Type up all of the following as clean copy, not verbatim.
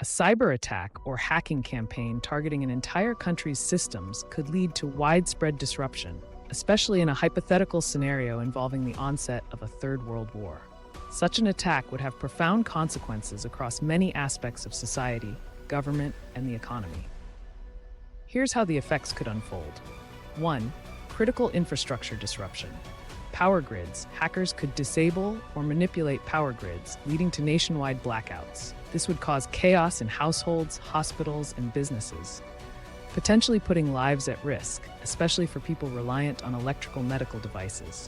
A cyber attack or hacking campaign targeting an entire country's systems could lead to widespread disruption, especially in a hypothetical scenario involving the onset of a third world war. Such an attack would have profound consequences across many aspects of society, government, and the economy. Here's how the effects could unfold. 1. Critical infrastructure disruption. Power grids. Hackers could disable or manipulate power grids, leading to nationwide blackouts. This would cause chaos in households, hospitals, and businesses, potentially putting lives at risk, especially for people reliant on electrical medical devices.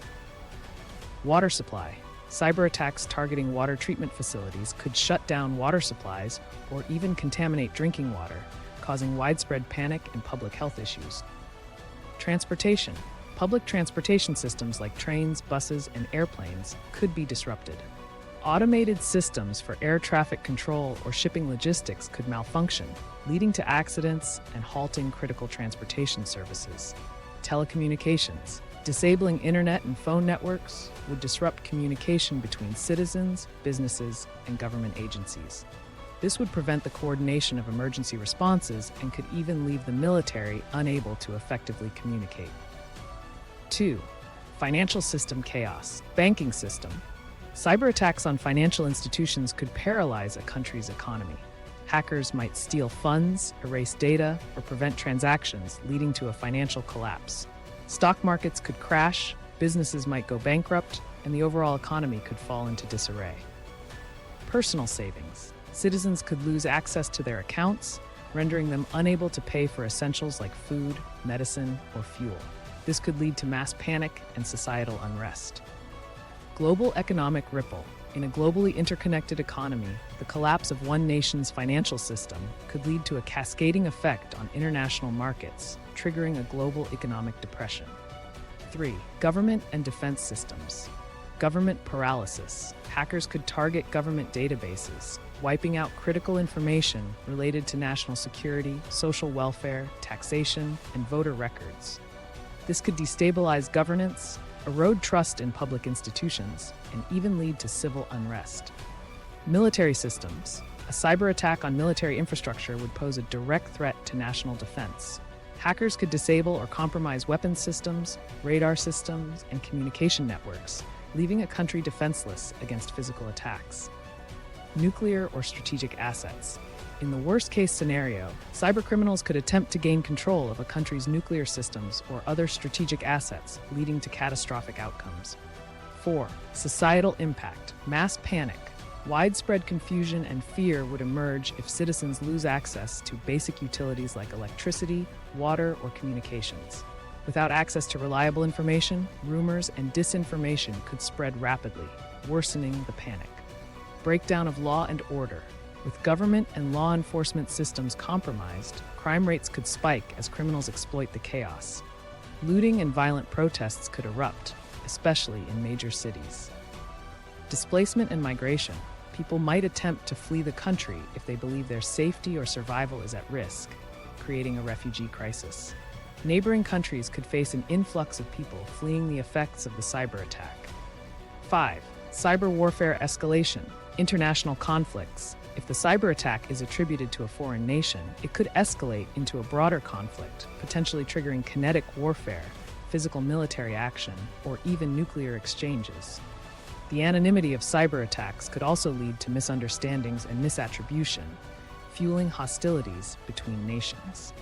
Water supply. Cyber attacks targeting water treatment facilities could shut down water supplies or even contaminate drinking water, causing widespread panic and public health issues. Transportation. Public transportation systems like trains, buses, and airplanes could be disrupted. Automated systems for air traffic control or shipping logistics could malfunction, leading to accidents and halting critical transportation services. Telecommunications. Disabling internet and phone networks would disrupt communication between citizens, businesses, and government agencies. This would prevent the coordination of emergency responses and could even leave the military unable to effectively communicate. 2. Financial system chaos. Banking system. Cyber attacks on financial institutions could paralyze a country's economy. Hackers might steal funds, erase data, or prevent transactions, leading to a financial collapse. Stock markets could crash, businesses might go bankrupt, and the overall economy could fall into disarray. Personal savings. Citizens could lose access to their accounts, rendering them unable to pay for essentials like food, medicine, or fuel. This could lead to mass panic and societal unrest. Global economic ripple. In a globally interconnected economy, the collapse of one nation's financial system could lead to a cascading effect on international markets, triggering a global economic depression. 3. Government and defense systems. Government paralysis. Hackers could target government databases, wiping out critical information related to national security, social welfare, taxation, and voter records. This could destabilize governance, erode trust in public institutions, and even lead to civil unrest. Military systems. A cyber attack on military infrastructure would pose a direct threat to national defense. Hackers could disable or compromise weapons systems, radar systems, and communication networks, leaving a country defenseless against physical attacks. Nuclear or strategic assets. In the worst-case scenario, cybercriminals could attempt to gain control of a country's nuclear systems or other strategic assets, leading to catastrophic outcomes. 4. Societal impact. Mass panic. Widespread confusion and fear would emerge if citizens lose access to basic utilities like electricity, water, or communications. Without access to reliable information, rumors and disinformation could spread rapidly, worsening the panic. Breakdown of law and order. With government and law enforcement systems compromised, crime rates could spike as criminals exploit the chaos. Looting and violent protests could erupt, especially in major cities. Displacement and migration. People might attempt to flee the country if they believe their safety or survival is at risk, creating a refugee crisis. Neighboring countries could face an influx of people fleeing the effects of the cyber attack. 5. Cyber warfare escalation. International conflicts. If the cyber attack is attributed to a foreign nation, it could escalate into a broader conflict, potentially triggering kinetic warfare, physical military action, or even nuclear exchanges. The anonymity of cyber attacks could also lead to misunderstandings and misattribution, fueling hostilities between nations.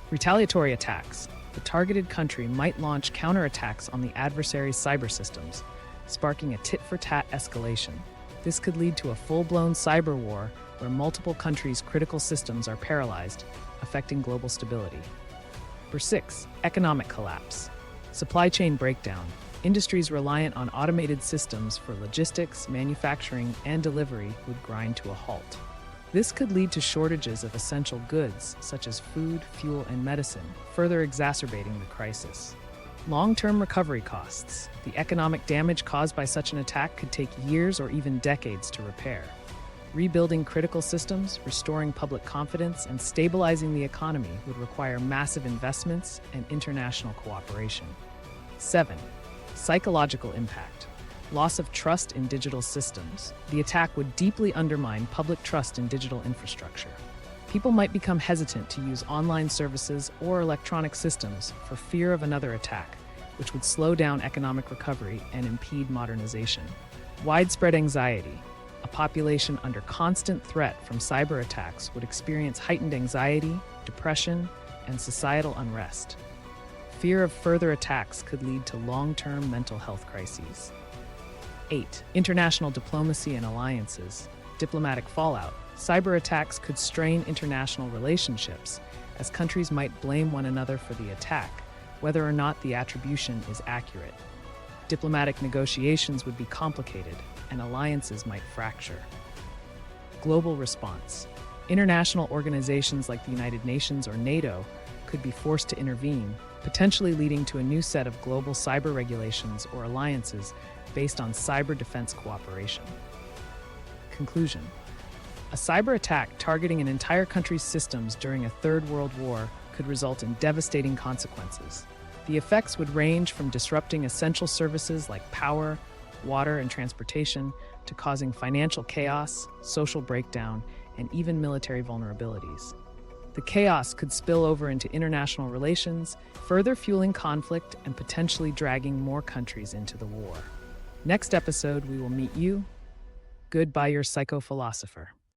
Retaliatory attacks. The targeted country might launch counterattacks on the adversary's cyber systems, sparking a tit-for-tat escalation. This could lead to a full-blown cyber war where multiple countries' critical systems are paralyzed, affecting global stability. Number 6. Economic collapse. Supply chain breakdown. Industries reliant on automated systems for logistics, manufacturing, and delivery would grind to a halt. This could lead to shortages of essential goods such as food, fuel, and medicine, further exacerbating the crisis. Long-term recovery costs. The economic damage caused by such an attack could take years or even decades to repair. Rebuilding critical systems, restoring public confidence, and stabilizing the economy would require massive investments and international cooperation. 7. Psychological impact. Loss of trust in digital systems. The attack would deeply undermine public trust in digital infrastructure. People might become hesitant to use online services or electronic systems for fear of another attack, which would slow down economic recovery and impede modernization. Widespread anxiety. A population under constant threat from cyber attacks would experience heightened anxiety, depression, and societal unrest. Fear of further attacks could lead to long-term mental health crises. 8. International diplomacy and alliances. Diplomatic fallout. Cyber attacks could strain international relationships, as countries might blame one another for the attack, whether or not the attribution is accurate. Diplomatic negotiations would be complicated, and alliances might fracture. Global response. International organizations like the United Nations or NATO could be forced to intervene, potentially leading to a new set of global cyber regulations or alliances based on cyber defense cooperation. Conclusion. A cyber attack targeting an entire country's systems during a Third World War could result in devastating consequences. The effects would range from disrupting essential services like power, water, and transportation to causing financial chaos, social breakdown, and even military vulnerabilities. The chaos could spill over into international relations, further fueling conflict and potentially dragging more countries into the war. Next episode, we will meet you. Goodbye, your psycho-philosopher.